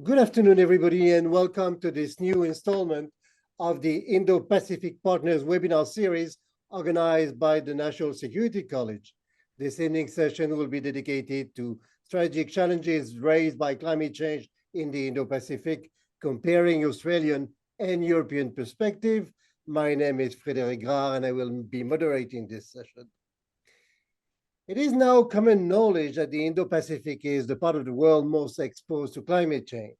Good afternoon, everybody, and welcome to this new installment of the Indo-Pacific Partners webinar series organized by the National Security College. This evening session will be dedicated to strategic challenges raised by climate change in the Indo-Pacific, comparing Australian and European perspective. My name is Frédéric Grare, and I will be moderating this session. It is now common knowledge that the Indo-Pacific is the part of the world most exposed to climate change.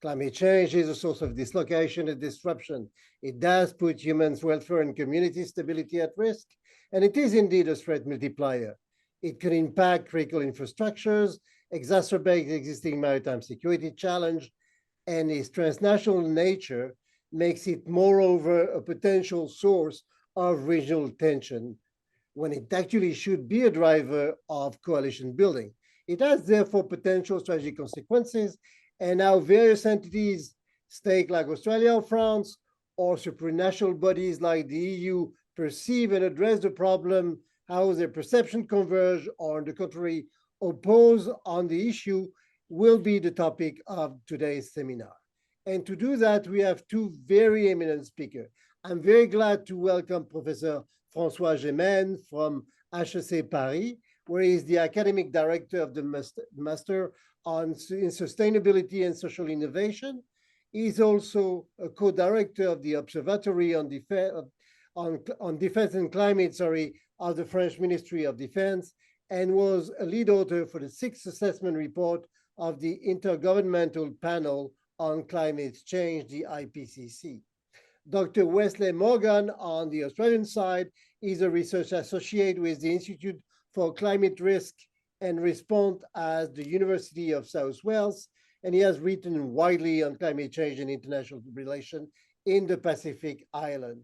Climate change is a source of dislocation and disruption. It does put humans' welfare and community stability at risk, and it is indeed a threat multiplier. It can impact critical infrastructures, exacerbate existing maritime security challenge, and its transnational nature makes it moreover a potential source of regional tension when it actually should be a driver of coalition building. It has therefore potential strategic consequences, and how various entities, states like Australia or France, or supranational bodies like the EU perceive and address the problem, how their perception converge, or on the contrary, oppose on the issue, will be the topic of today's seminar. And to do that, we have two very eminent speakers. I'm very glad to welcome Professor François Gemenne from HEC Paris, where he is the academic director of the Master in Sustainability and Social Innovation. He's also a co-director of the Observatory on Defense and Climate, of the French Ministry of Defense, and was a lead author for the 6th assessment report of the Intergovernmental Panel on Climate Change, the IPCC. Dr. Wesley Morgan on the Australian side is a research associate with the Institute for Climate Risk and Response at the University of South Wales, and he has written widely on climate change and international relations in the Pacific Island.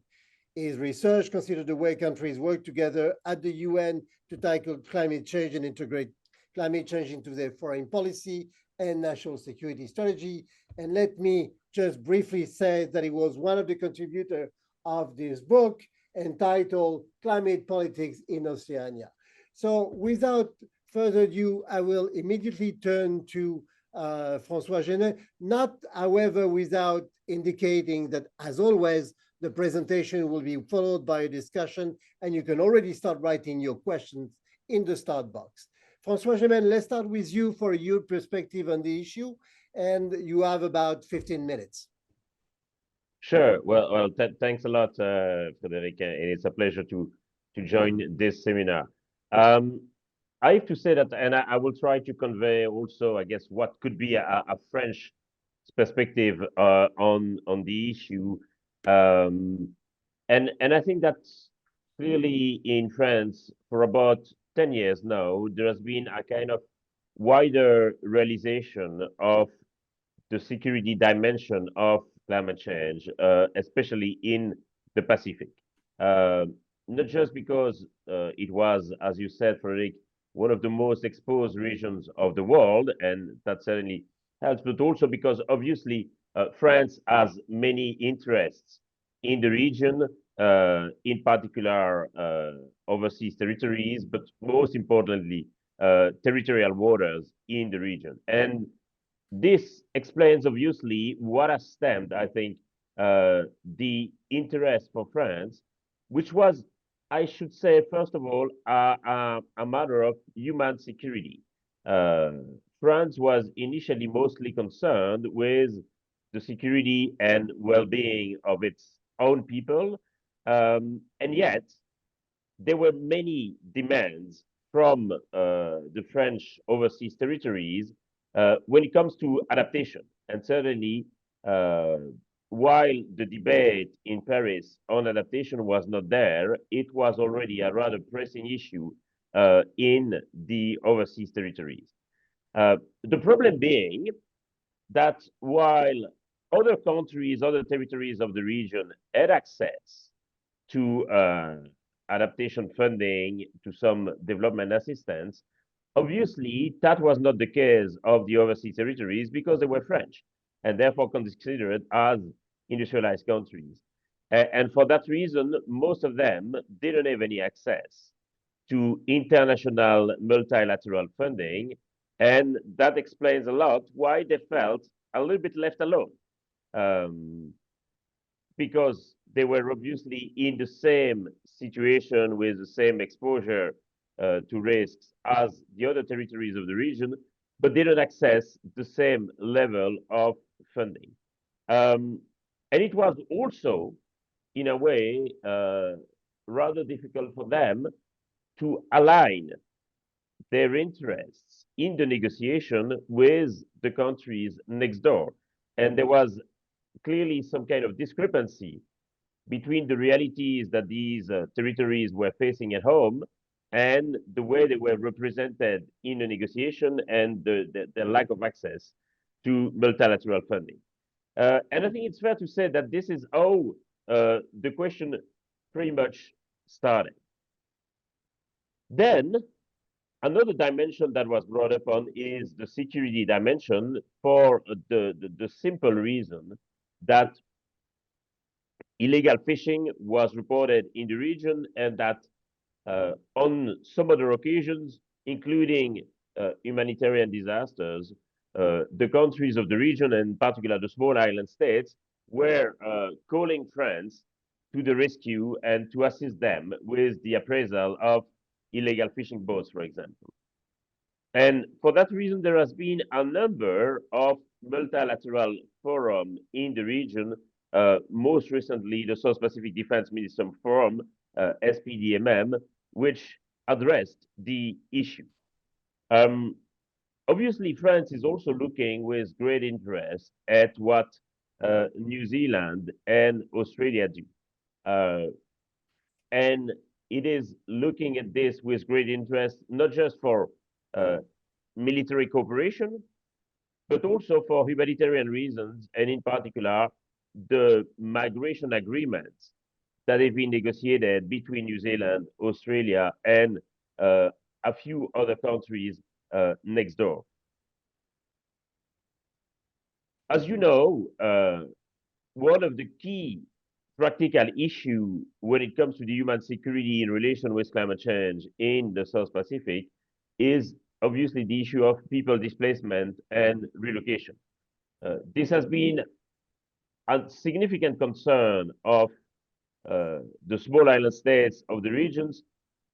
His research considers the way countries work together at the UN to tackle climate change and integrate climate change into their foreign policy and national security strategy. And let me just briefly say that he was one of the contributors of this book entitled Climate Politics in Oceania. So without further ado, I will immediately turn to François Gemenne, not, however, without indicating that, as always, the presentation will be followed by a discussion, and you can already start writing your questions in the start box. François Gemenne, let's start with you for your perspective on the issue, and you have about 15 minutes. Sure. Well, thanks a lot, Frédéric, and it's a pleasure to join this seminar. I have to say that, and I will try to convey also, I guess, what could be a French perspective on the issue, and I think that clearly in France for about 10 years now, there has been a kind of wider realization of the security dimension of climate change, especially in the Pacific. Not just because it was, as you said, Frédéric, one of the most exposed regions of the world, and that certainly helps, but also because obviously France has many interests in the region, in particular overseas territories, but most importantly, territorial waters in the region. And this explains obviously what has stemmed, I think, the interest for France, which was, I should say, first of all, a matter of human security. France was initially mostly concerned with the security and well-being of its own people, and yet there were many demands from the French overseas territories when it comes to adaptation. And certainly, while the debate in Paris on adaptation was not there, it was already a rather pressing issue in the overseas territories. The problem being that while other countries, other territories of the region had access to adaptation funding, to some development assistance, obviously, that was not the case of the overseas territories because they were French and therefore considered as industrialized countries. And for that reason, most of them didn't have any access to international multilateral funding. And that explains a lot why they felt a little bit left alone. Because they were obviously in the same situation with the same exposure to risks as the other territories of the region, but didn't access the same level of funding. And it was also, in a way, rather difficult for them to align their interests in the negotiation with the countries next door. And there was clearly some kind of discrepancy between the realities that these territories were facing at home and the way they were represented in the negotiation and the lack of access to multilateral funding. And I think it's fair to say that this is how the question pretty much started. Then another dimension that was brought up on is the security dimension for the simple reason that illegal fishing was reported in the region and that on some other occasions, including humanitarian disasters, the countries of the region, and in particular the small island states, were calling France to the rescue and to assist them with the appraisal of illegal fishing boats, for example. And for that reason, there has been a number of multilateral forums in the region, most recently the South Pacific Defense Minister Forum, SPDMM, which addressed the issue. Obviously, France is also looking with great interest at what New Zealand and Australia do. And it is looking at this with great interest, not just for military cooperation, but also for humanitarian reasons, and in particular, the migration agreements that have been negotiated between New Zealand, Australia, and a few other countries next door. As you know, one of the key practical issues when it comes to the human security in relation with climate change in the South Pacific is obviously the issue of people displacement and relocation. This has been a significant concern of the small island states of the regions,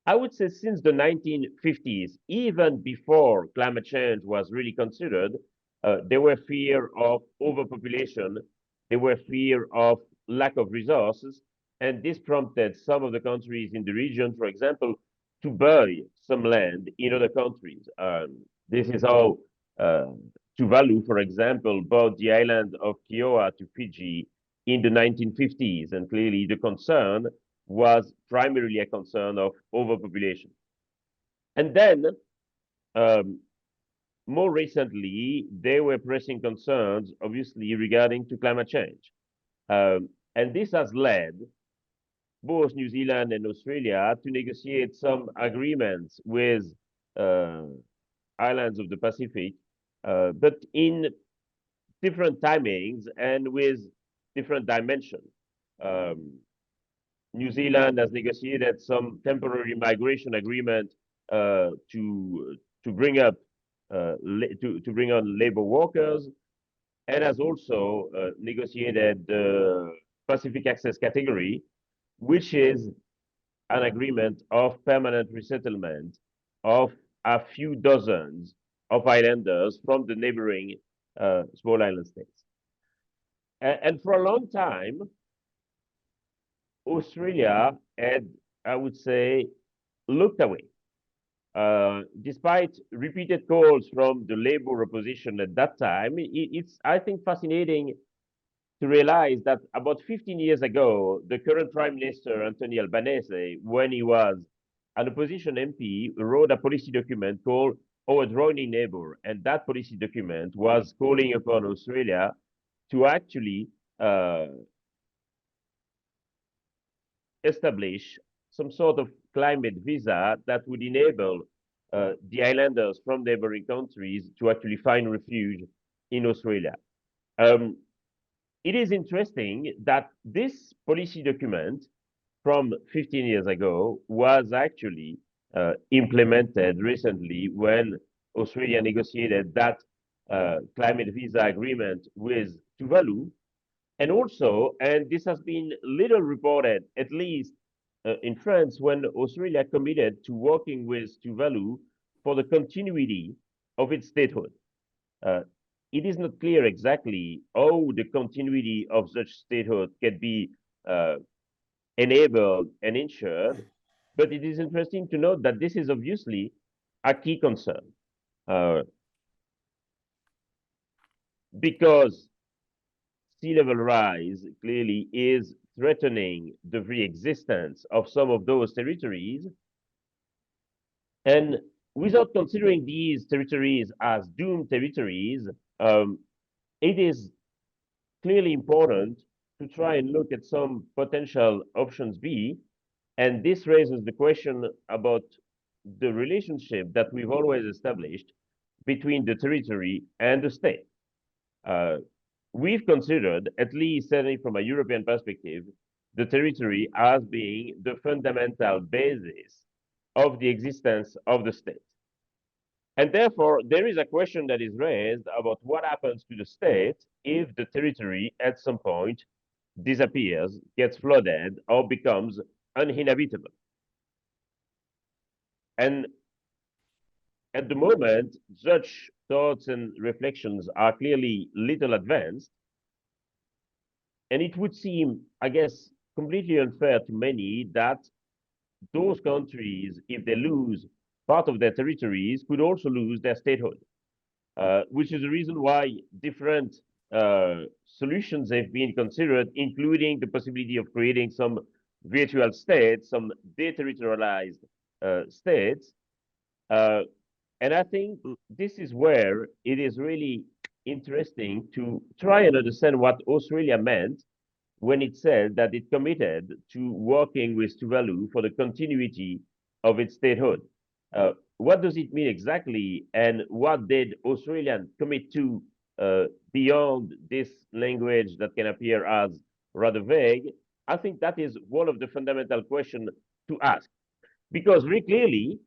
I would say since the 1950s, even before climate change was really considered, there were fear of overpopulation, there were fear of lack of resources, and this prompted some of the countries in the region, for example, to buy some land in other countries. This is how Tuvalu, for example, bought the island of Kiowa to Fiji in the 1950s, and clearly the concern was primarily a concern of overpopulation. And then, more recently, there were pressing concerns, obviously, regarding to climate change. And this has led both New Zealand and Australia to negotiate some agreements with islands of the Pacific, but in different timings and with different dimensions. New Zealand has negotiated some temporary migration agreement to bring up to bring on labor workers, and has also negotiated the Pacific Access category, which is an agreement of permanent resettlement of a few dozens of islanders from the neighboring small island states. And for a long time, Australia had, I would say, looked away. Despite repeated calls from the labor opposition at that time, it's, I think, fascinating to realize that about 15 years ago, the current Prime Minister, Anthony Albanese, when he was an opposition MP, wrote a policy document called Our Adjoining Neighbour. And that policy document was calling upon Australia to actually establish some sort of climate visa that would enable the islanders from neighboring countries to actually find refuge in Australia. It is interesting that this policy document from 15 years ago was actually implemented recently when Australia negotiated that climate visa agreement with Tuvalu. And also, and this has been little reported, at least in France, when Australia committed to working with Tuvalu for the continuity of its statehood. It is not clear exactly how the continuity of such statehood can be enabled and ensured, but it is interesting to note that this is obviously a key concern. Because sea level rise clearly is threatening the very existence of some of those territories. And without considering these territories as doomed territories, it is clearly important to try and look at some potential options B. And this raises the question about the relationship that we've always established between the territory and the state. We've considered, at least certainly from a European perspective, the territory as being the fundamental basis of the existence of the state. And therefore, there is a question that is raised about what happens to the state if the territory at some point disappears, gets flooded, or becomes uninhabitable. And at the moment, such thoughts and reflections are clearly little advanced. And it would seem, I guess, completely unfair to many that those countries, if they lose part of their territories, could also lose their statehood, which is the reason why different solutions have been considered, including the possibility of creating some virtual states, some deterritorialized states. And I think this is where it is really interesting to try and understand what Australia meant when it said that it committed to working with Tuvalu for the continuity of its statehood. What does it mean exactly, and what did Australia commit to beyond this language that can appear as rather vague? I think that is one of the fundamental questions to ask, because very clearly,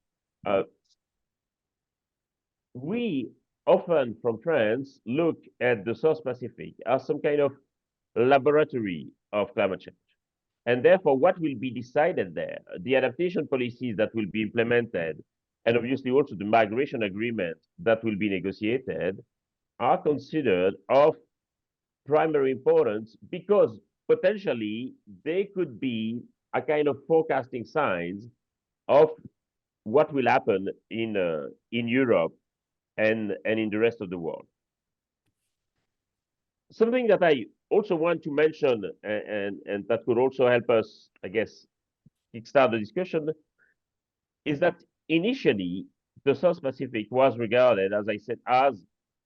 we often from France look at the South Pacific as some kind of laboratory of climate change. And therefore, what will be decided there, the adaptation policies that will be implemented, and obviously also the migration agreement that will be negotiated, are considered of primary importance because potentially they could be a kind of forecasting signs of what will happen in Europe and in the rest of the world. Something that I also want to mention, and that could also help us, I guess, kickstart the discussion, is that initially the South Pacific was regarded, as I said, as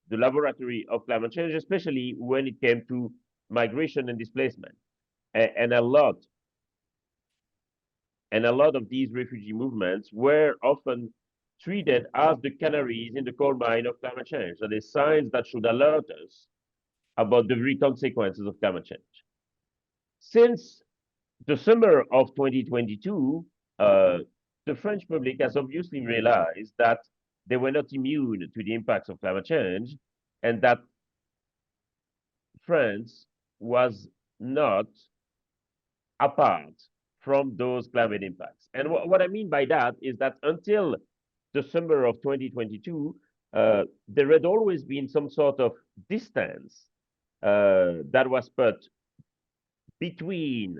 the laboratory of climate change, especially when it came to migration and displacement. And a lot of these refugee movements were often treated as the canaries in the coal mine of climate change. So the signs that should alert us about the very consequences of climate change. Since the summer of 2022, the French public has obviously realized that they were not immune to the impacts of climate change, and that France was not apart from those climate impacts. And what I mean by that is that until the summer of 2022, there had always been some sort of distance that was put between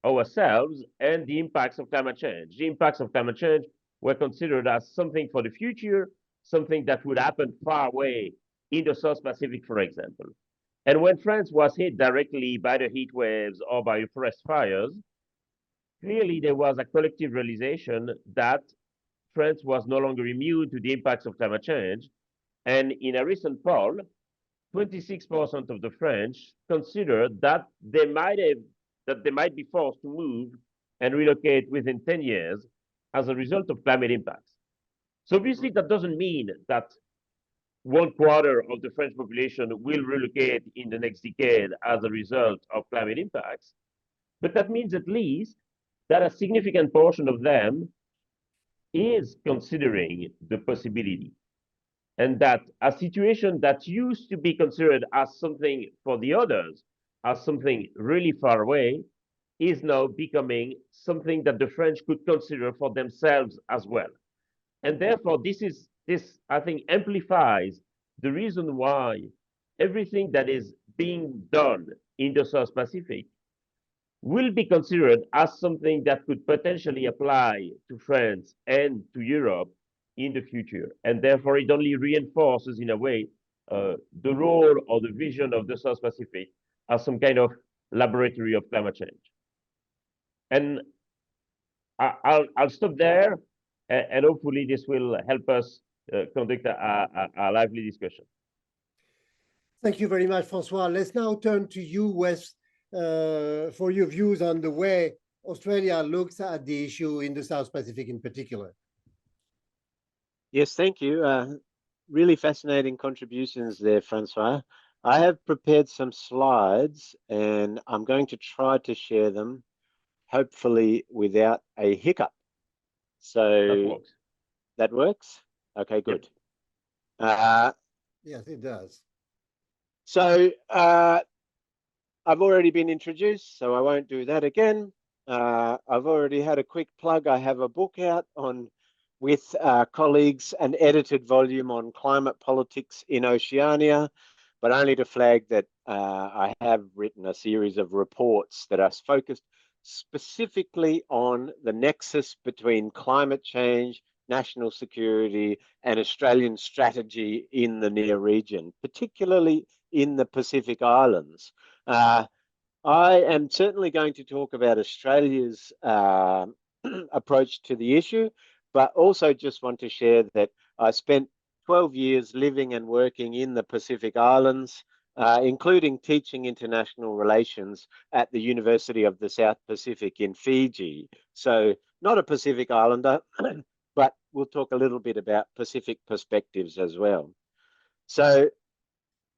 ourselves and the impacts of climate change. The impacts of climate change were considered as something for the future, something that would happen far away in the South Pacific, for example. And when France was hit directly by the heat waves or by forest fires, clearly there was a collective realization that France was no longer immune to the impacts of climate change. And in a recent poll, 26% of the French considered that they might be forced to move and relocate within 10 years as a result of climate impacts. So obviously that doesn't mean that 1/4 of the French population will relocate in the next decade as a result of climate impacts, but that means at least that a significant portion of them is considering the possibility and that a situation that used to be considered as something for the others, as something really far away, is now becoming something that the French could consider for themselves as well. And therefore, this I think amplifies the reason why everything that is being done in the South Pacific will be considered as something that could potentially apply to France and to Europe in the future. And therefore, it only reinforces, in a way, the role or the vision of the South Pacific as some kind of laboratory of climate change. And I'll stop there, and hopefully this will help us conduct a lively discussion. Thank you very much, Francois. Let's now turn to you, Wes, for your views on the way Australia looks at the issue in the South Pacific in particular. Yes, thank you. Really fascinating contributions there, Francois. I have prepared some slides and I'm going to try to share them, hopefully without a hiccup. So that works? Okay, good. Yes, it does. So I've already been introduced, so I won't do that again. I've already had a quick plug. I have a book out with colleagues, an edited volume on climate politics in Oceania, but only to flag that I have written a series of reports that are focused specifically on the nexus between climate change, national security, and Australian strategy in the near region, particularly in the Pacific Islands. I am certainly going to talk about Australia's approach to the issue, but also just want to share that I spent 12 years living and working in the Pacific Islands, including teaching international relations at the University of the South Pacific in Fiji. So not a Pacific Islander, but we'll talk a little bit about Pacific perspectives as well. So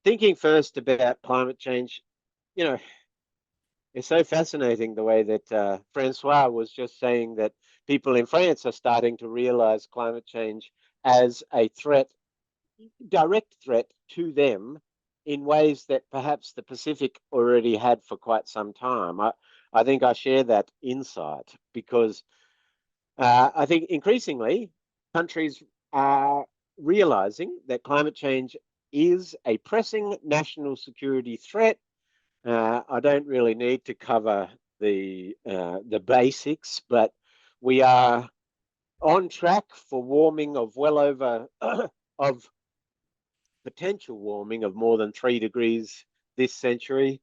thinking first about climate change, you know, it's so fascinating the way that Francois was just saying that people in France are starting to realize climate change as a threat, direct threat to them in ways that perhaps the Pacific already had for quite some time. I think I share that insight because I think increasingly countries are realizing that climate change is a pressing national security threat. I don't really need to cover the basics, but we are on track for warming of well over of potential warming of more than 3 degrees this century,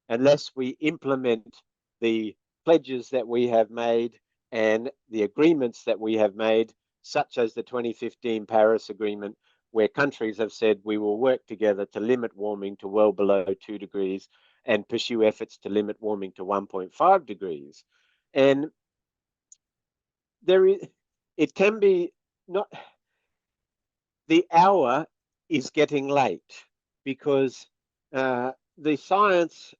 unless we implement the pledges that we have made and the agreements that we have made, such as the 2015 Paris Agreement, where countries have said we will work together to limit warming to well below 2 degrees and pursue efforts to limit warming to 1.5 degrees. And it can be not, the hour is getting late because the science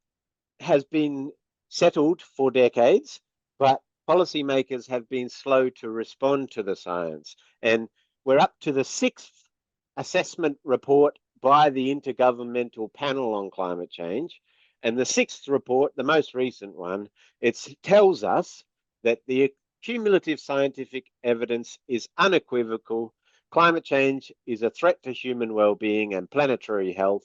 has been settled for decades, but policymakers have been slow to respond to the science. And we're up to the 6th assessment report by the Intergovernmental Panel on Climate Change. And the 6th report, the most recent one, it tells us that the cumulative scientific evidence is unequivocal. Climate change is a threat to human well-being and planetary health.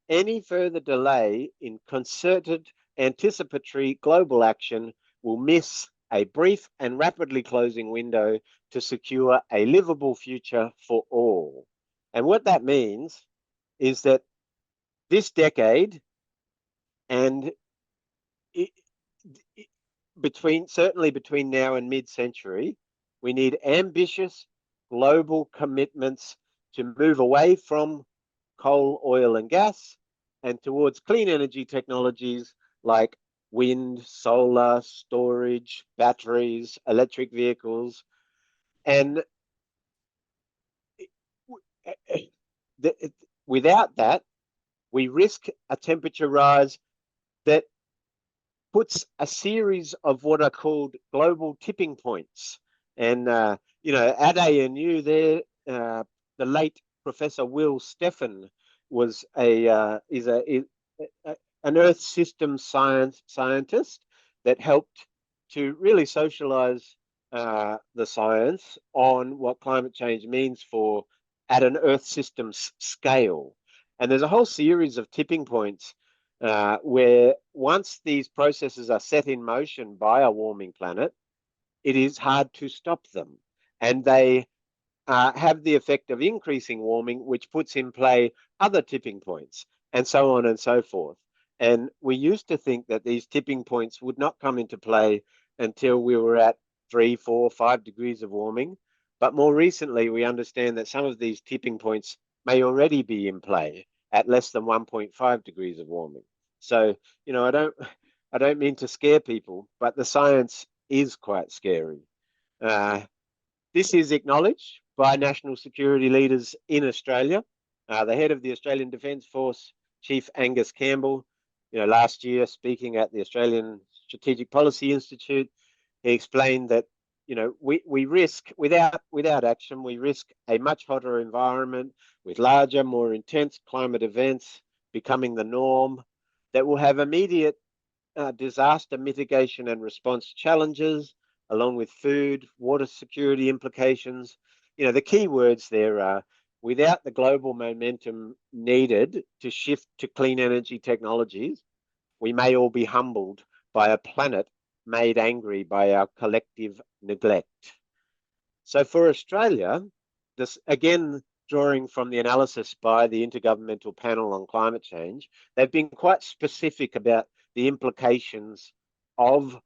Any further delay in concerted anticipatory global action will miss a brief and rapidly closing window to secure a livable future for all. And what that means is that this decade and certainly between now and mid-century, we need ambitious global commitments to move away from coal, oil, and gas and towards clean energy technologies like wind, solar, storage, batteries, electric vehicles. And without that, we risk a temperature rise that puts a series of what are called global tipping points. And, you know, Ade and you there the late Professor Will Steffen was an Earth system scientist that helped to really socialize the science on what climate change means for at an Earth system scale. And there's a whole series of tipping points where once these processes are set in motion by a warming planet, it is hard to stop them. And they have the effect of increasing warming, which puts in play other tipping points, and so on and so forth. And we used to think that these tipping points would not come into play until we were at 3, 4, 5 degrees of warming. But more recently, we understand that some of these tipping points may already be in play at less than 1.5 degrees of warming. So, you know, I don't mean to scare people, but the science is quite scary. This is acknowledged by national security leaders in Australia. The head of the Australian Defence Force, Chief Angus Campbell, you know, last year speaking at the Australian Strategic Policy Institute, he explained that, you know, we risk, without action, we risk a much hotter environment with larger, more intense climate events becoming the norm that will have immediate disaster mitigation and response challenges, along with food, water security implications. You know, the key words there are, without the global momentum needed to shift to clean energy technologies, we may all be humbled by a planet made angry by our collective neglect. So for Australia, this again, drawing from the analysis by the Intergovernmental Panel on Climate Change, they've been quite specific about the implications of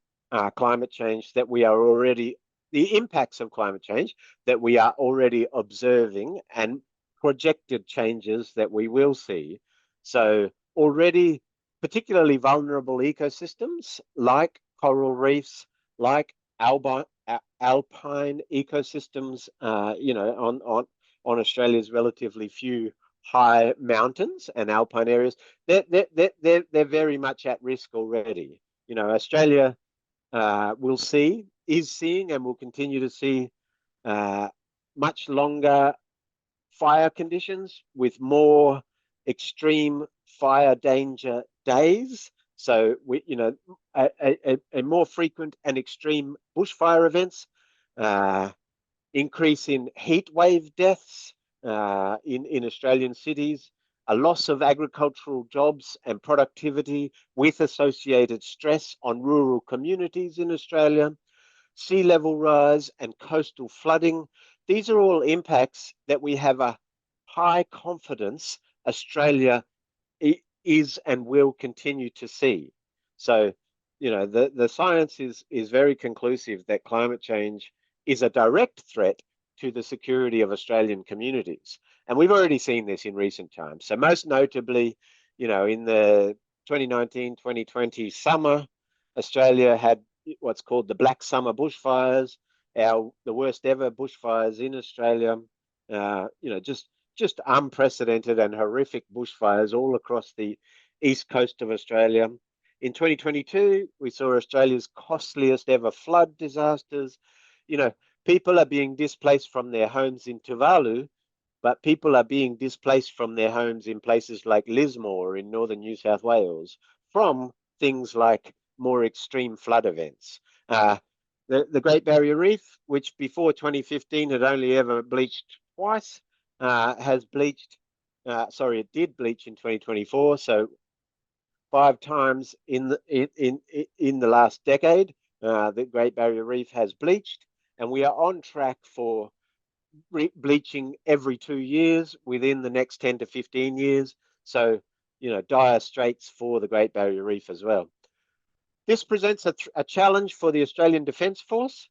climate change that we are already, the impacts of climate change that we are already observing and projected changes that we will see. So already particularly vulnerable ecosystems like coral reefs, like alpine ecosystems, you know, on Australia's relatively few high mountains and alpine areas, they're very much at risk already. You know, Australia is seeing and will continue to see much longer fire conditions with more extreme fire danger days. So we, you know, a more frequent and extreme bushfire events, increase in heat wave deaths in Australian cities, a loss of agricultural jobs and productivity with associated stress on rural communities in Australia, sea level rise and coastal flooding. These are all impacts that we have a high confidence Australia is and will continue to see. So, you know, the science is very conclusive that climate change is a direct threat to the security of Australian communities. And we've already seen this in recent times. So most notably, you know, in the 2019-2020 summer, Australia had what's called the Black Summer bushfires, the worst ever bushfires in Australia, you know, just unprecedented and horrific bushfires all across the east coast of Australia. In 2022, we saw Australia's costliest ever flood disasters. You know, people are being displaced from their homes in Tuvalu, but people are being displaced from their homes in places like Lismore in northern New South Wales from things like more extreme flood events. The Great Barrier Reef, which before 2015 had only ever bleached twice, has bleached, it did bleach in 2024, so 5 times in the last decade, the Great Barrier Reef has bleached, and we are on track for bleaching every 2 years within the next 10 to 15 years. So, you know, dire straits for the Great Barrier Reef as well. This presents a challenge for the Australian Defence Force.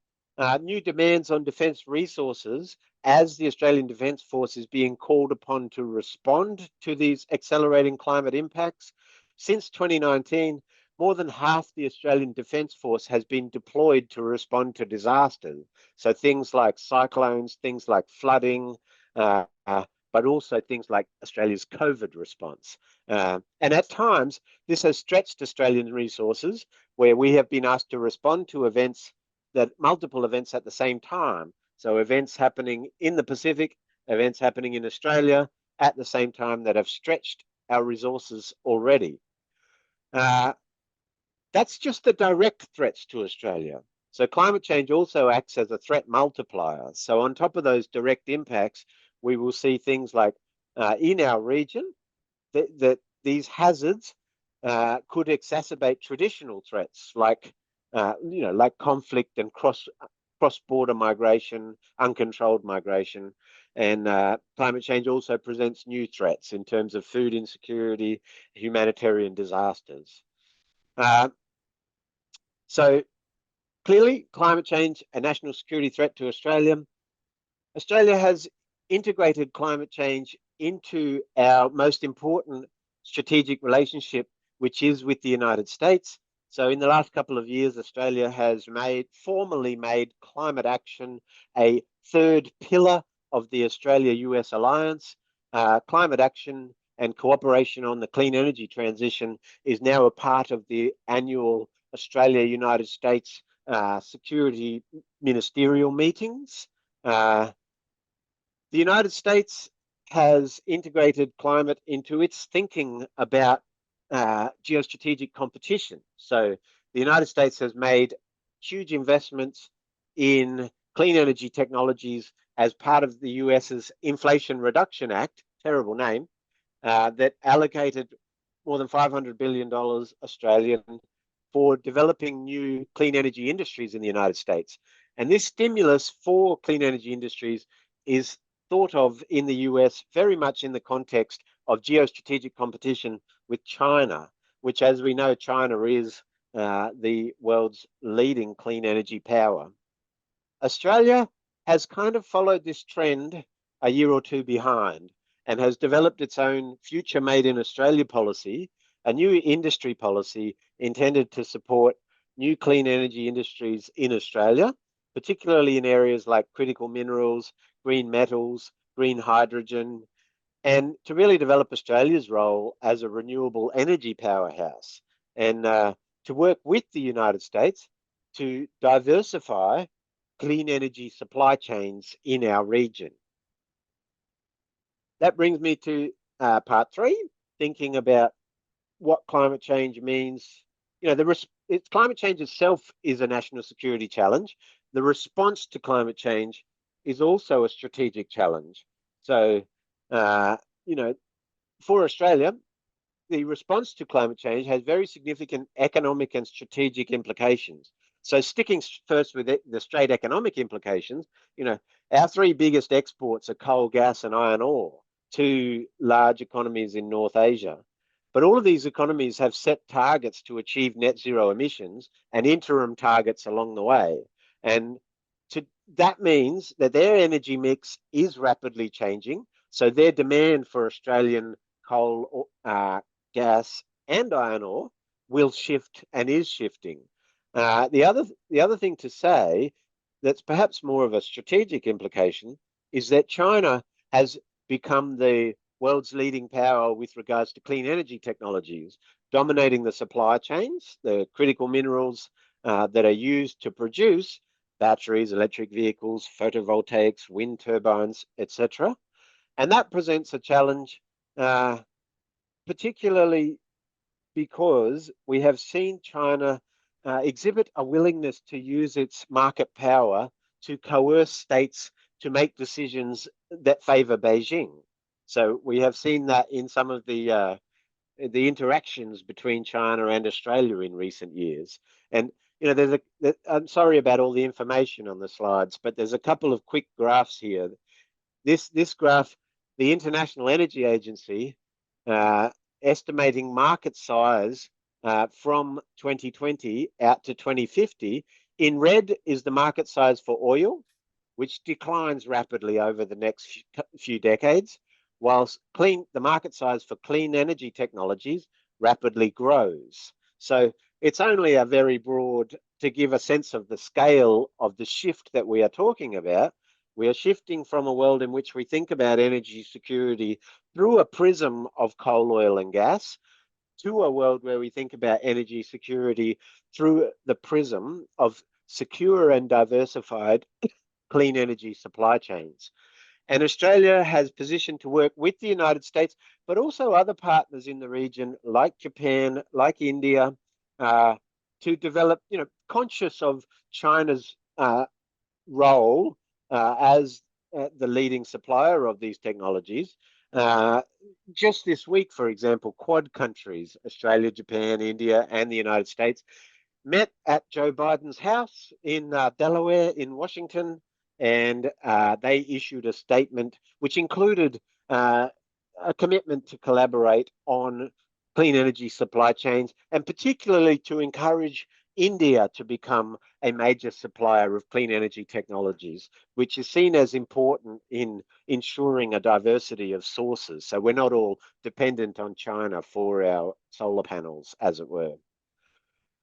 New demands on defence resources as the Australian Defence Force is being called upon to respond to these accelerating climate impacts. Since 2019, more than half the Australian Defence Force has been deployed to respond to disasters. So things like cyclones, things like flooding, but also things like Australia's COVID response. And at times, this has stretched Australian resources where we have been asked to respond to multiple events at the same time. So events happening in the Pacific events happening in Australia at the same time that have stretched our resources already. That's just the direct threats to Australia. So climate change also acts as a threat multiplier. So on top of those direct impacts, we will see things like in our region that these hazards could exacerbate traditional threats like like conflict and cross-border migration, uncontrolled migration, and climate change also presents new threats in terms of food insecurity, humanitarian disasters. So clearly, climate change a national security threat to Australia. Australia has integrated climate change into our most important strategic relationship, which is with the United States. So in the last couple of years, Australia has formally made climate action a third pillar of the Australia-US alliance. Climate action and cooperation on the clean energy transition is now a part of the annual Australia-United States security ministerial meetings. The United States has integrated climate into its thinking about geostrategic competition. So the United States has made huge investments in clean energy technologies as part of the US's Inflation Reduction Act, terrible name, that allocated more than $500 billion Australian for developing new clean energy industries in the United States. And this stimulus for clean energy industries is thought of in the US very much in the context of geostrategic competition with China, which, as we know, China is the world's leading clean energy power. Australia has kind of followed this trend a year or two behind and has developed its own Future Made in Australia policy, a new industry policy intended to support new clean energy industries in Australia, particularly in areas like critical minerals, green metals, green hydrogen, and to really develop Australia's role as a renewable energy powerhouse and to work with the United States to diversify clean energy supply chains in our region. That brings me to part three, thinking about what climate change means. Climate change itself is a national security challenge. The response to climate change is also a strategic challenge. So, for Australia, the response to climate change has very significant economic and strategic implications. So sticking first with the straight economic implications, our three biggest exports are coal, gas, and iron ore, two large economies in North Asia. But all of these economies have set targets to achieve net zero emissions and interim targets along the way. And that means that their energy mix is rapidly changing. So their demand for Australian coal, gas, and iron ore will shift and is shifting. The other thing to say that's perhaps more of a strategic implication is that China has become the world's leading power with regards to clean energy technologies, dominating the supply chains, the critical minerals that are used to produce batteries, electric vehicles, photovoltaics, wind turbines, etc. And that presents a challenge, particularly because we have seen China exhibit a willingness to use its market power to coerce states to make decisions that favor Beijing. So we have seen that in some of the interactions between China and Australia in recent years. And I'm sorry about all the information on the slides, but there's a couple of quick graphs here. This graph, the International Energy Agency, estimating market size from 2020 out to 2050. In red is the market size for oil, which declines rapidly over the next few decades, whilst the market size for clean energy technologies rapidly grows. So it's only a very broad, to give a sense of the scale of the shift that we are talking about. We are shifting from a world in which we think about energy security through a prism of coal, oil, and gas to a world where we think about energy security through the prism of secure and diversified clean energy supply chains. And Australia has positioned to work with the United States, but also other partners in the region like Japan, like India, to develop, conscious of China's role as the leading supplier of these technologies. Just this week, for example, Quad countries, Australia, Japan, India, and the United States, met at Joe Biden's house in Delaware, in Washington, and they issued a statement which included a commitment to collaborate on clean energy supply chains, and particularly to encourage India to become a major supplier of clean energy technologies, which is seen as important in ensuring a diversity of sources. So we're not all dependent on China for our solar panels, as it were.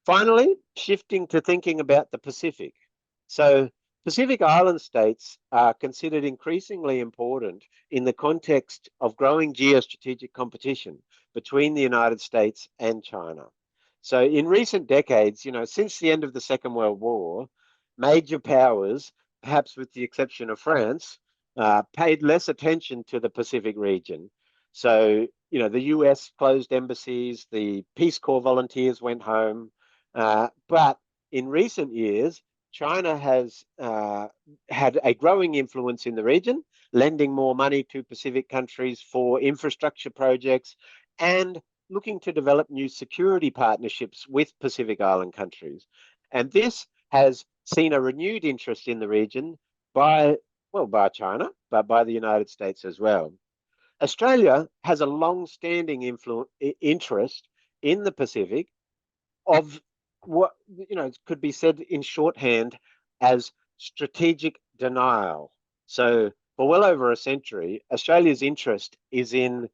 Finally, shifting to thinking about the Pacific. So Pacific Island states are considered increasingly important in the context of growing geostrategic competition between the United States and China. So in recent decades, since the end of the Second World War, major powers, perhaps with the exception of France, paid less attention to the Pacific region. So, the US closed embassies, the Peace Corps volunteers went home, but in recent years, China has had a growing influence in the region, lending more money to Pacific countries for infrastructure projects and looking to develop new security partnerships with Pacific Island countries. And this has seen a renewed interest in the region by China, but by the United States as well. Australia has a long-standing interest in the Pacific of what could be said in shorthand as strategic denial. So for well over a century, Australia's interest is in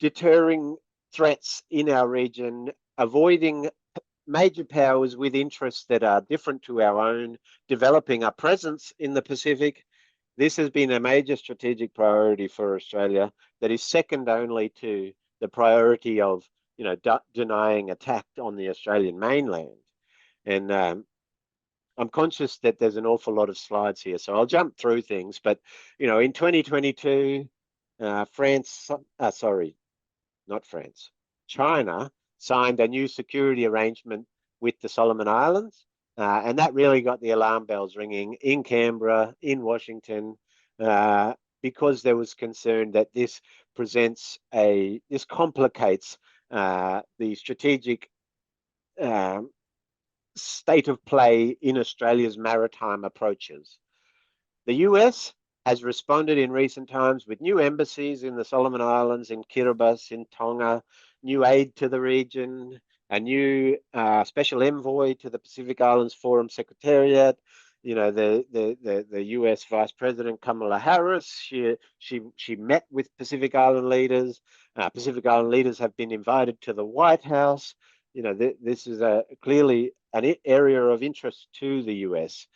deterring threats in our region, avoiding major powers with interests that are different to our own, developing a presence in the Pacific. This has been a major strategic priority for Australia that is second only to the priority of denying attack on the Australian mainland. And I'm conscious that there's an awful lot of slides here, so I'll jump through things. But, in 2022, China signed a new security arrangement with the Solomon Islands. And that really got the alarm bells ringing in Canberra, in Washington, because there was concern that this complicates the strategic state of play in Australia's maritime approaches. The US has responded in recent times with new embassies in the Solomon Islands, in Kiribati, in Tonga, new aid to the region, a new special envoy to the Pacific Islands Forum Secretariat. The US Vice President Kamala Harris, she met with Pacific Island leaders. Pacific Island leaders have been invited to the White House. This is clearly an area of interest to the US.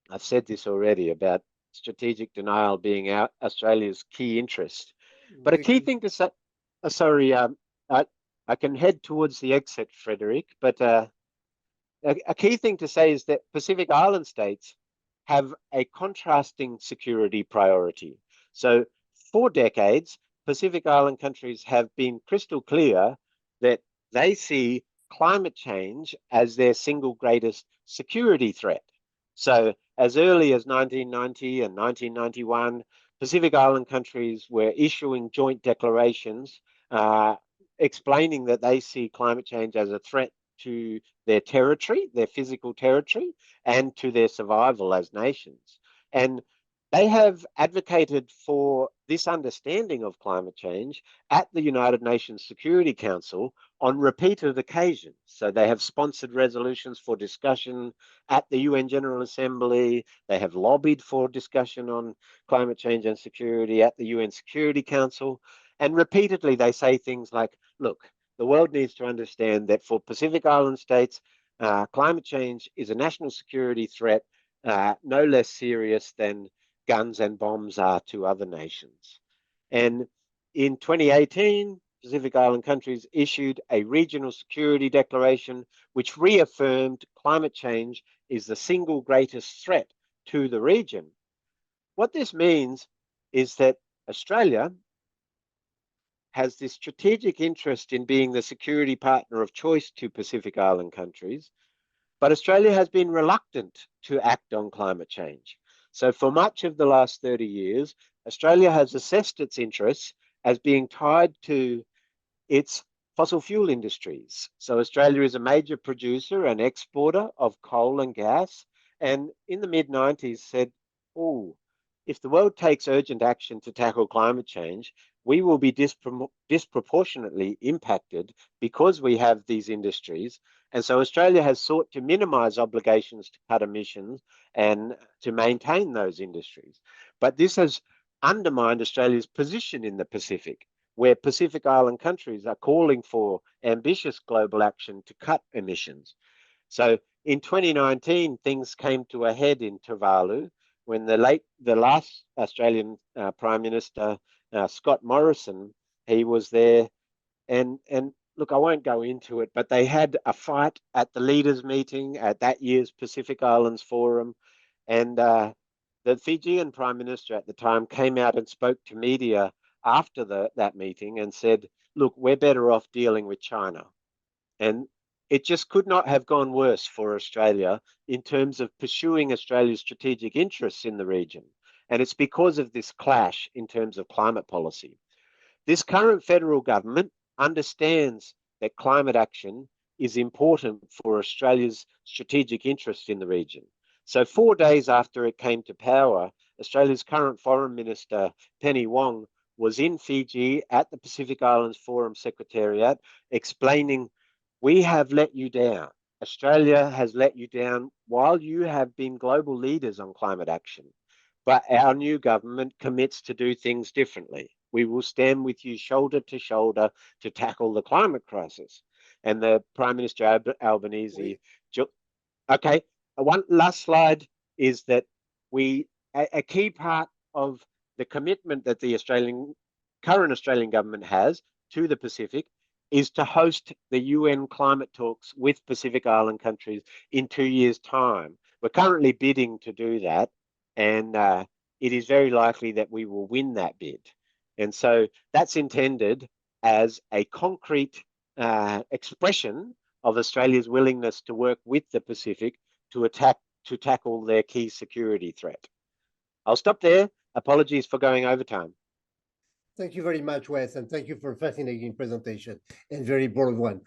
I've said this already about strategic denial being Australia's key interest. But a key thing to say, I can head towards the exit, Frédéric, but a key thing to say is that Pacific Island states have a contrasting security priority. So for decades, Pacific Island countries have been crystal clear that they see climate change as their single greatest security threat. So as early as 1990 and 1991, Pacific Island countries were issuing joint declarations explaining that they see climate change as a threat to their territory, their physical territory, and to their survival as nations. And they have advocated for this understanding of climate change at the United Nations Security Council on repeated occasions. So they have sponsored resolutions for discussion at the UN General Assembly. They have lobbied for discussion on climate change and security at the UN Security Council. And repeatedly they say things like, look, the world needs to understand that for Pacific Island states, climate change is a national security threat, no less serious than guns and bombs are to other nations. And in 2018, Pacific Island countries issued a regional security declaration which reaffirmed climate change is the single greatest threat to the region. What this means is that Australia has this strategic interest in being the security partner of choice to Pacific Island countries, but Australia has been reluctant to act on climate change. So for much of the last 30 years, Australia has assessed its interests as being tied to its fossil fuel industries. So Australia is a major producer and exporter of coal and gas, and in the mid-90s said, oh, if the world takes urgent action to tackle climate change, we will be disproportionately impacted because we have these industries. And so Australia has sought to minimize obligations to cut emissions and to maintain those industries. But this has undermined Australia's position in the Pacific, where Pacific Island countries are calling for ambitious global action to cut emissions. So in 2019, things came to a head in Tuvalu when the last Australian Prime Minister, Scott Morrison, he was there, and look, I won't go into it, but they had a fight at the leaders' meeting at that year's Pacific Islands Forum, and the Fijian Prime Minister at the time came out and spoke to media after that meeting and said, look, we're better off dealing with China. And it just could not have gone worse for Australia in terms of pursuing Australia's strategic interests in the region. And it's because of this clash in terms of climate policy. This current federal government understands that climate action is important for Australia's strategic interests in the region. So 4 days after it came to power, Australia's current Foreign Minister, Penny Wong, was in Fiji at the Pacific Islands Forum Secretariat explaining, we have let you down. Australia has let you down while you have been global leaders on climate action. But our new government commits to do things differently. We will stand with you shoulder to shoulder to tackle the climate crisis. And the Prime Minister Albanese, okay, one last slide is that a key part of the commitment that the current Australian government has to the Pacific is to host the UN climate talks with Pacific Island countries in 2 years' time. We're currently bidding to do that, and it is very likely that we will win that bid. And so that's intended as a concrete expression of Australia's willingness to work with the Pacific to tackle their key security threat. I'll stop there. Apologies for going over time. Thank you very much, Wes, and thank you for a fascinating presentation and very broad one.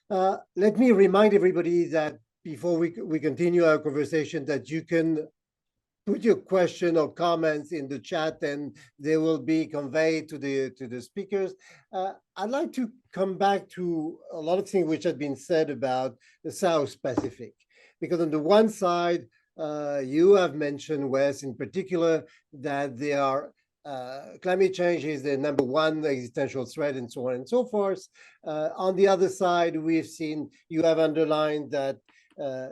Let me remind everybody that before we continue our conversation, that you can put your question or comments in the chat and they will be conveyed to the speakers. I'd like to come back to a lot of things which have been said about the South Pacific, because on the one side, you have mentioned, Wes, in particular, that there are climate change is the number one existential threat and so on and so forth. On the other side, we've seen, you have underlined that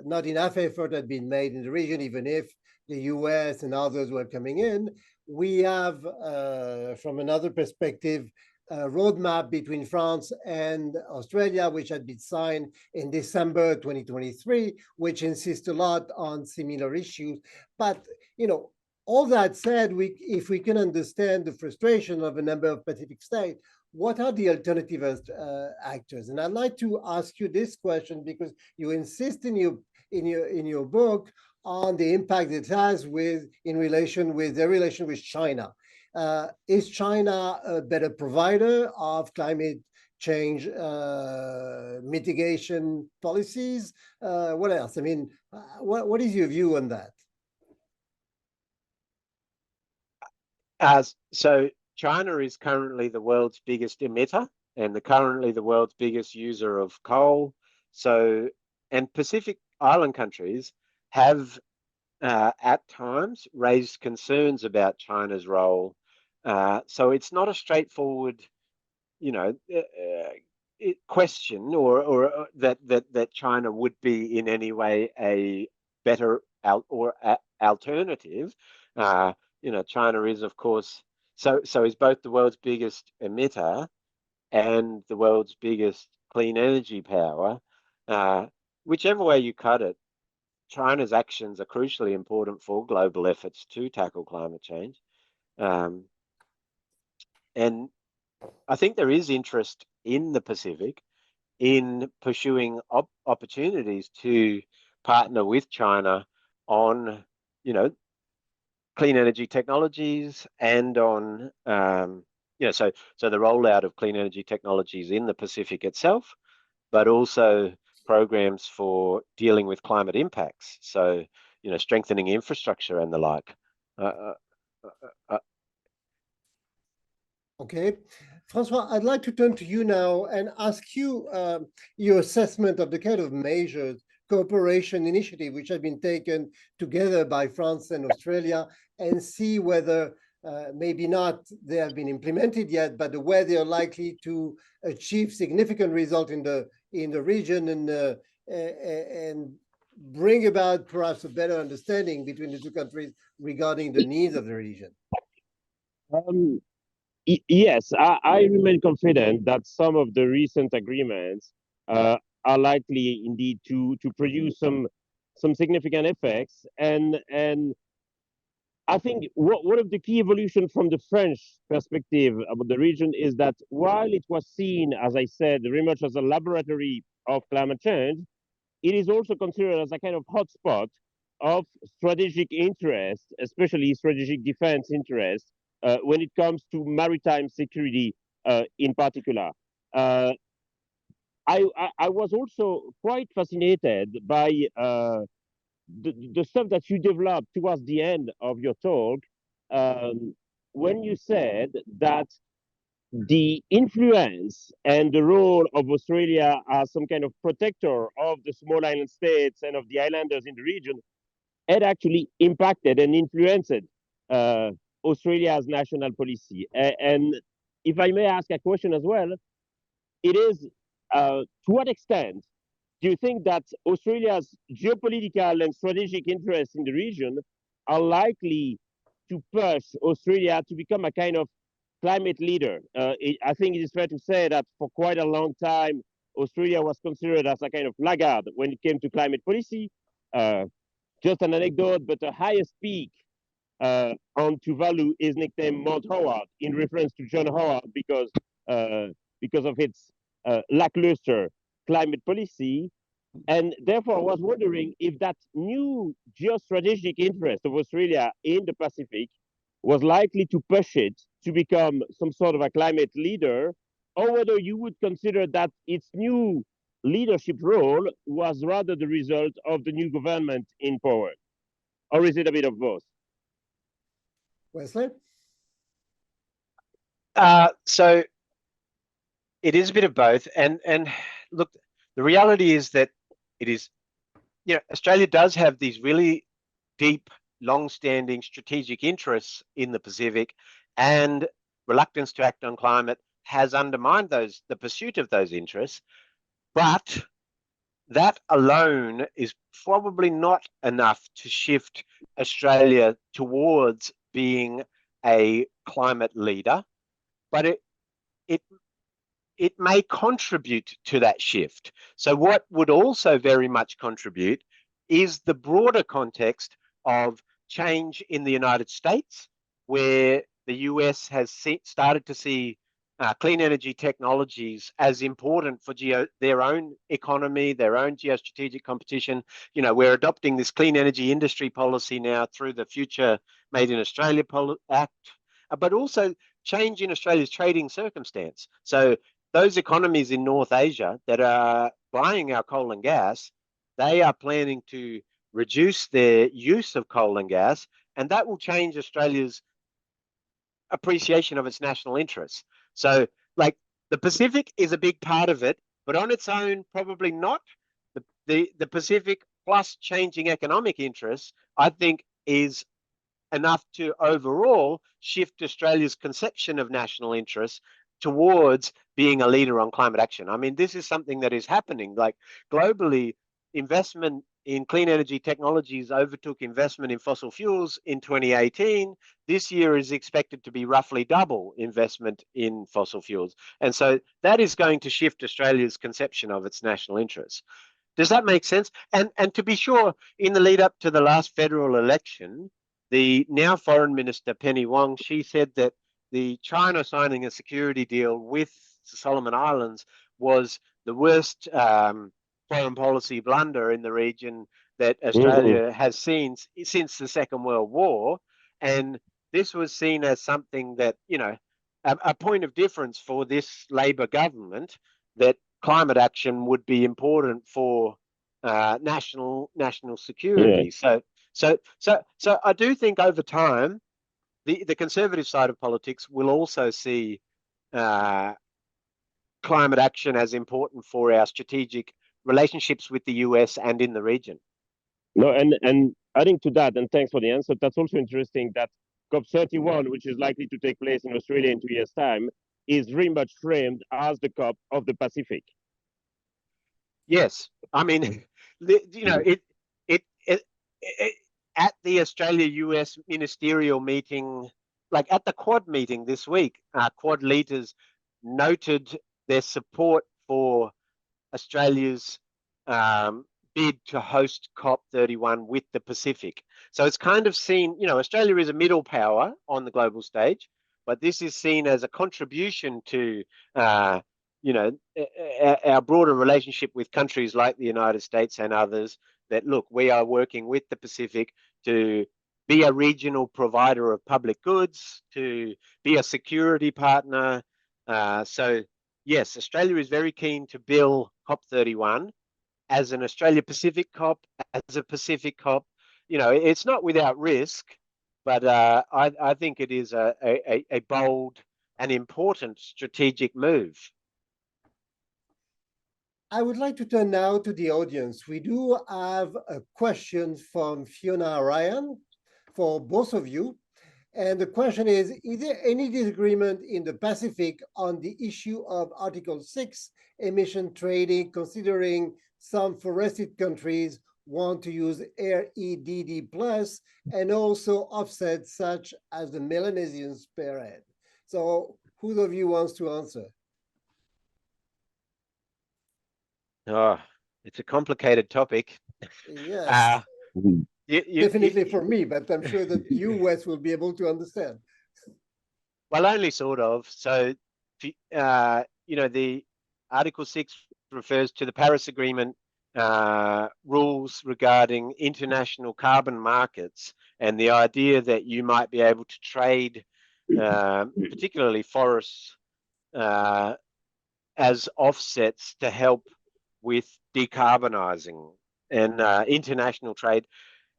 not enough effort had been made in the region, even if the US and others were coming in. We have, from another perspective, a roadmap between France and Australia, which had been signed in December 2023, which insists a lot on similar issues. But, you know, all that said, if we can understand the frustration of a number of Pacific states, what are the alternative actors? And I'd like to ask you this question because you insist in your book on the impact it has in relation with their relation with China. Is China a better provider of climate change mitigation policies? What else? I mean, what is your view on that? So China is currently the world's biggest emitter and currently the world's biggest user of coal. So, and Pacific Island countries have at times raised concerns about China's role. So it's not a straightforward, you know, question or that China would be in any way a better alternative. You know, China is, of course, so is both the world's biggest emitter and the world's biggest clean energy power. Whichever way you cut it, China's actions are crucially important for global efforts to tackle climate change. And I think there is interest in the Pacific in pursuing opportunities to partner with China on, clean energy technologies and on, so the rollout of clean energy technologies in the Pacific itself, but also programs for dealing with climate impacts. So, strengthening infrastructure and the like. Okay. François, I'd like to turn to you now and ask you your assessment of the kind of measures, cooperation initiative which have been taken together by France and Australia, and see whether maybe not they have been implemented yet, but where they are likely to achieve significant result in the region and bring about perhaps a better understanding between the two countries regarding the needs of the region. Yes, I remain confident that some of the recent agreements are likely indeed to produce some significant effects. And I think one of the key evolution from the French perspective about the region is that while it was seen, as I said, very much as a laboratory of climate change, it is also considered as a kind of hotspot of strategic interest, especially strategic defense interest, when it comes to maritime security in particular. I was also quite fascinated by the stuff that you developed towards the end of your talk, when you said that the influence and the role of Australia as some kind of protector of the small island states and of the islanders in the region had actually impacted and influenced Australia's national policy. And if I may ask a question as well, it is to what extent do you think that Australia's geopolitical and strategic interests in the region are likely to push Australia to become a kind of climate leader? I think it is fair to say that for quite a long time, Australia was considered as a kind of laggard when it came to climate policy. Just an anecdote, but the highest peak on Tuvalu is nicknamed Mount Howard in reference to John Howard because of its lackluster climate policy. And therefore, I was wondering if that new geostrategic interest of Australia in the Pacific was likely to push it to become some sort of a climate leader, or whether you would consider that its new leadership role was rather the result of the new government in power. Or is it a bit of both? Wesley? So it is a bit of both. And look, the reality is that it is, Australia does have these really deep, long-standing strategic interests in the Pacific, and reluctance to act on climate has undermined the pursuit of those interests. But that alone is probably not enough to shift Australia towards being a climate leader, but it may contribute to that shift. So what would also very much contribute is the broader context of change in the United States, where the US has started to see clean energy technologies as important for their own economy, their own geostrategic competition. We're adopting this clean energy industry policy now through the Future Made in Australia Act, but also change in Australia's trading circumstance. So those economies in North Asia that are buying our coal and gas, they are planning to reduce their use of coal and gas, and that will change Australia's appreciation of its national interests. So, the Pacific is a big part of it, but on its own, probably not. The Pacific plus changing economic interests, I think, is enough to overall shift Australia's conception of national interests towards being a leader on climate action. I mean, this is something that is happening. Globally, investment in clean energy technologies overtook investment in fossil fuels in 2018. This year is expected to be roughly double investment in fossil fuels. And so that is going to shift Australia's conception of its national interests. Does that make sense? And to be sure, in the lead up to the last federal election, the now Foreign Minister Penny Wong, she said that the China signing a security deal with the Solomon Islands was the worst foreign policy blunder in the region that Australia has seen since the Second World War. And this was seen as something that, you know, a point of difference for this Labor government, that climate action would be important for national security. Yeah. So I do think over time, the conservative side of politics will also see climate action as important for our strategic relationships with the US and in the region. No, and adding to that, and thanks for the answer, that's also interesting that COP31, which is likely to take place in Australia in 2 years' time, is very much framed as the COP of the Pacific. Yes, I mean, you know, it at the Australia-US ministerial meeting, like at the Quad meeting this week, Quad leaders noted their support for Australia's bid to host COP31 with the Pacific. So it's kind of seen, you know, Australia is a middle power on the global stage, but this is seen as a contribution to, you know, our broader relationship with countries like the United States and others, that, look, we are working with the Pacific to be a regional provider of public goods, to be a security partner. So yes, Australia is very keen to bill COP31 as an Australia-Pacific COP, as a Pacific COP. You know, it's not without risk, but I think it is a bold and important strategic move. I would like to turn now to the audience. We do have a question from Fiona Ryan for both of you. And the question is there any disagreement in the Pacific on the issue of Article 6 emission trading, considering some forested countries want to use REDD plus and also offsets such as the Melanesian spearhead? So who of you wants to answer? Oh, it's a complicated topic. Yes, definitely for me, but I'm sure that you, Wes, will be able to understand. Well, only sort of. So, you know, the Article 6 refers to the Paris Agreement rules regarding international carbon markets, and the idea that you might be able to trade, particularly forests, as offsets to help with decarbonizing and international trade.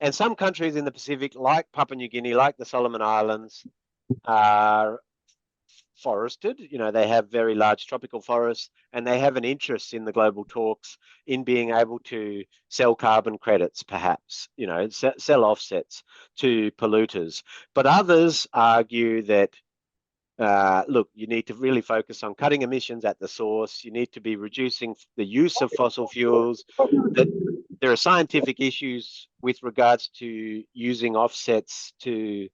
And some countries in the Pacific, like Papua New Guinea, like the Solomon Islands, are forested. You know, they have very large tropical forests, and they have an interest in the global talks in being able to sell carbon credits, perhaps, you know, sell offsets to polluters. But others argue that, look, you need to really focus on cutting emissions at the source. You need to be reducing the use of fossil fuels. That there are scientific issues with regards to using offsets to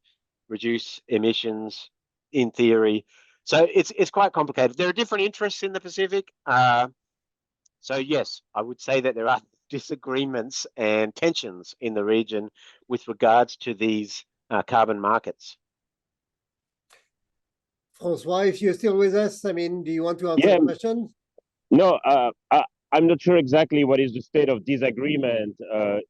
reduce emissions in theory. So it's quite complicated. There are different interests in the Pacific. So yes, I would say that there are disagreements and tensions in the region with regards to these carbon markets. François, if you're still with us, I mean, do you want to answer the question? No, I'm not sure exactly what is the state of disagreement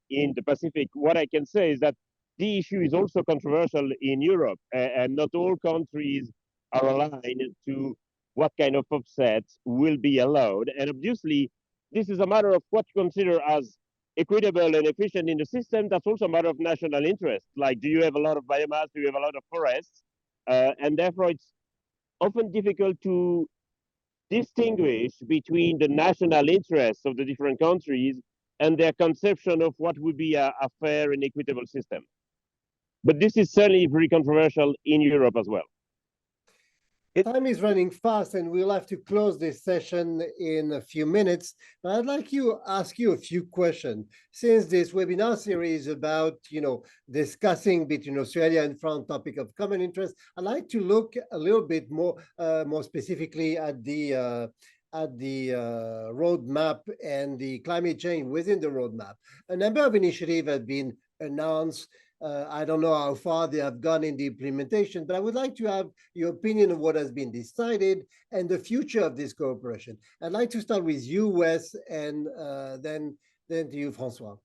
in the Pacific. What I can say is that the issue is also controversial in Europe, and not all countries are aligned to what kind of offsets will be allowed. And obviously, this is a matter of what you consider as equitable and efficient in the system. That's also a matter of national interest. Like, do you have a lot of biomass? Do you have a lot of forests? And therefore, it's often difficult to distinguish between the national interests of the different countries and their conception of what would be a fair and equitable system. But this is certainly very controversial in Europe as well. Time is running fast, and we'll have to close this session in a few minutes. But I'd like to ask you a few questions. Since this webinar series is about, discussing between Australia and France topic of common interest, I'd like to look a little bit more specifically at the at the roadmap and the climate change within the roadmap. A number of initiatives have been announced. I don't know how far they have gone in the implementation, but I would like to have your opinion of what has been decided and the future of this cooperation. I'd like to start with you, Wes, and then to you, François.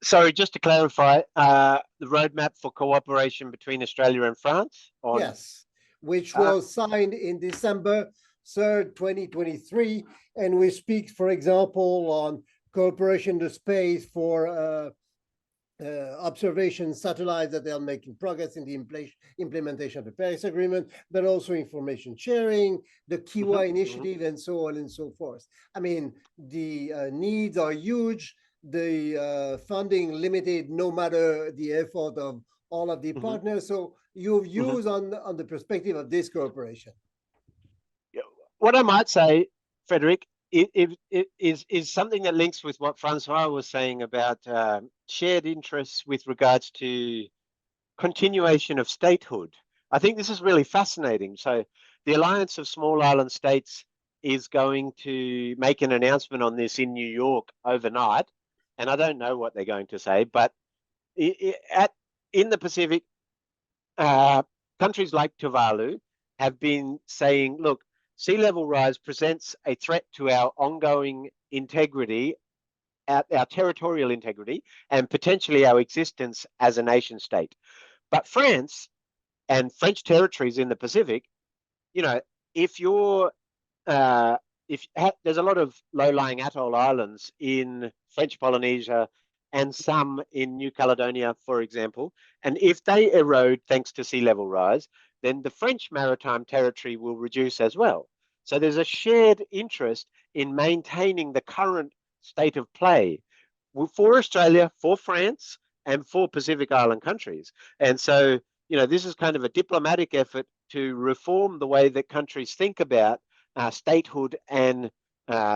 Sorry, just to clarify, the roadmap for cooperation between Australia and France? Yes, which was signed in December 3rd, 2023. And we speak, for example, on cooperation to space for observation satellites that they are making progress in the implementation of the Paris Agreement, but also information sharing, the Kiwa initiative, and so on and so forth. I mean, the needs are huge. The funding limited, no matter the effort of all of the partners. So your views on the perspective of this cooperation? What I might say, Frédéric, is something that links with what François was saying about shared interests with regards to continuation of statehood. I think this is really fascinating. So the Alliance of Small Island States is going to make an announcement on this in New York overnight. And I don't know what they're going to say, but in the Pacific, countries like Tuvalu have been saying, look, sea level rise presents a threat to our ongoing integrity, our territorial integrity, and potentially our existence as a nation state. But France and French territories in the Pacific, you know, if you're there's a lot of low-lying atoll islands in French Polynesia and some in New Caledonia, for example, and if they erode thanks to sea level rise, then the French maritime territory will reduce as well. So there's a shared interest in maintaining the current state of play for Australia, for France, and for Pacific Island countries. And so, you know, this is kind of a diplomatic effort to reform the way that countries think about statehood and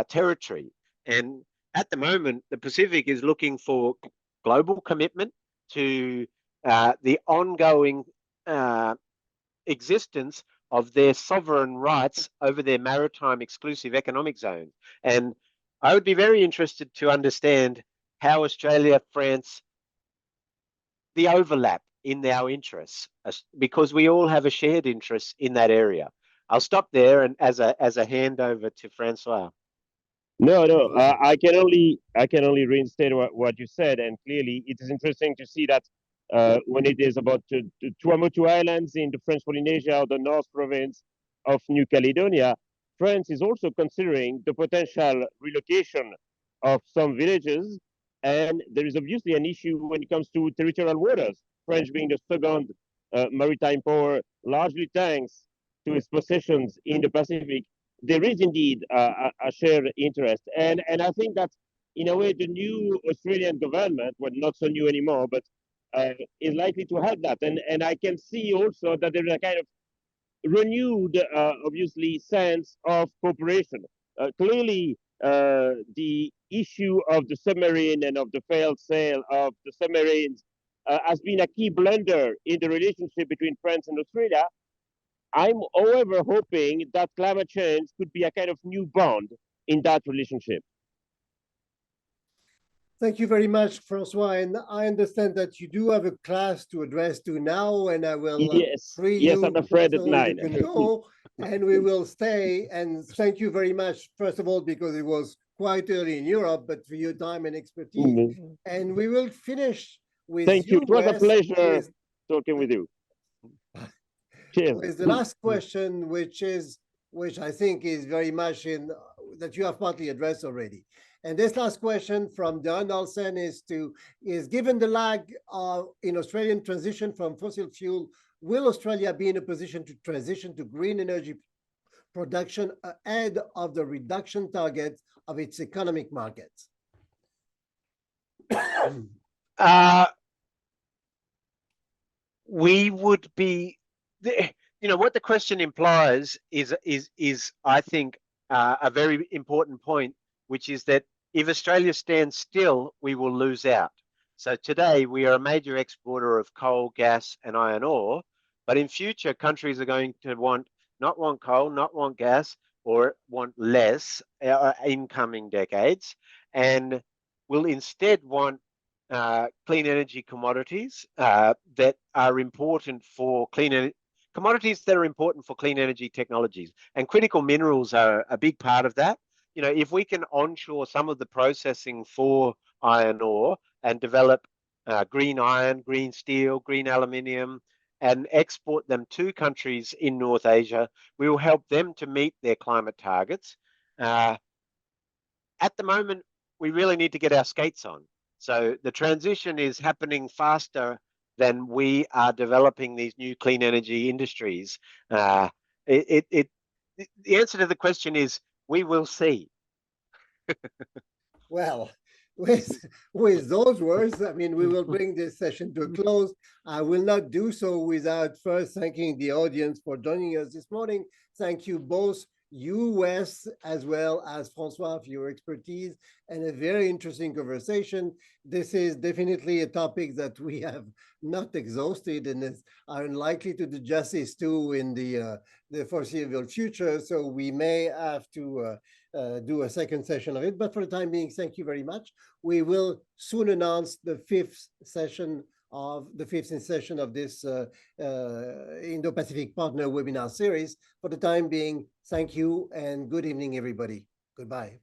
territory. And at the moment, the Pacific is looking for global commitment to the ongoing existence of their sovereign rights over their maritime exclusive economic zone. And I would be very interested to understand how Australia, France, the overlap in our interests, because we all have a shared interest in that area. I'll stop there and as a handover to François. No, I can only reinstate what you said, and clearly it is interesting to see that when it is about Tuamotu Islands in the French Polynesia or the North Province of New Caledonia, France is also considering the potential relocation of some villages, and there is obviously an issue when it comes to territorial waters. French being the second maritime power, largely thanks to its possessions in the Pacific. There is indeed a shared interest. And I think that, in a way, the new Australian government, well, not so new anymore, but is likely to have that. And I can see also that there is a kind of renewed, obviously, sense of cooperation. Clearly, the issue of the submarine and of the failed sale of the submarines has been a key blunder in the relationship between France and Australia. I'm, however, hoping that climate change could be a kind of new bond in that relationship. Thank you very much, François. And I understand that you do have a class to address to now, and I will free you. Yes, I'm afraid so at 9. You can go, and we will stay. And thank you very much, first of all, because it was quite early in Europe, but for your time and expertise. And we will finish with Thank you. It was a pleasure talking with you. Cheers. With the last question, which I think is very much that you have partly addressed already. And this last question from Don Nelson is given the lag in Australian transition from fossil fuel, will Australia be in a position to transition to green energy production ahead of the reduction targets of its economic markets? We would be, you know, what the question implies is I think, a very important point, which is that if Australia stands still, we will lose out. So today we are a major exporter of coal, gas, and iron ore, but in future countries are going to not want coal, not want gas, or want less in coming decades, and will instead want clean energy commodities that are important for commodities that are important for clean energy technologies. And critical minerals are a big part of that. You know, if we can onshore some of the processing for iron ore and develop green iron, green steel, green aluminium, and export them to countries in North Asia, we will help them to meet their climate targets. At the moment, we really need to get our skates on. So the transition is happening faster than we are developing these new clean energy industries. The answer to the question is, we will see. Well, with those words, I mean, we will bring this session to a close. I will not do so without first thanking the audience for joining us this morning. Thank you both, you, Wes, as well as François, for your expertise and a very interesting conversation. This is definitely a topic that we have not exhausted and are unlikely to do justice to in the foreseeable future. So we may have to do a second session of it. But for the time being, thank you very much. We will soon announce the fifth session of this Indo-Pacific Partner webinar series. For the time being, thank you and good evening, everybody. Goodbye.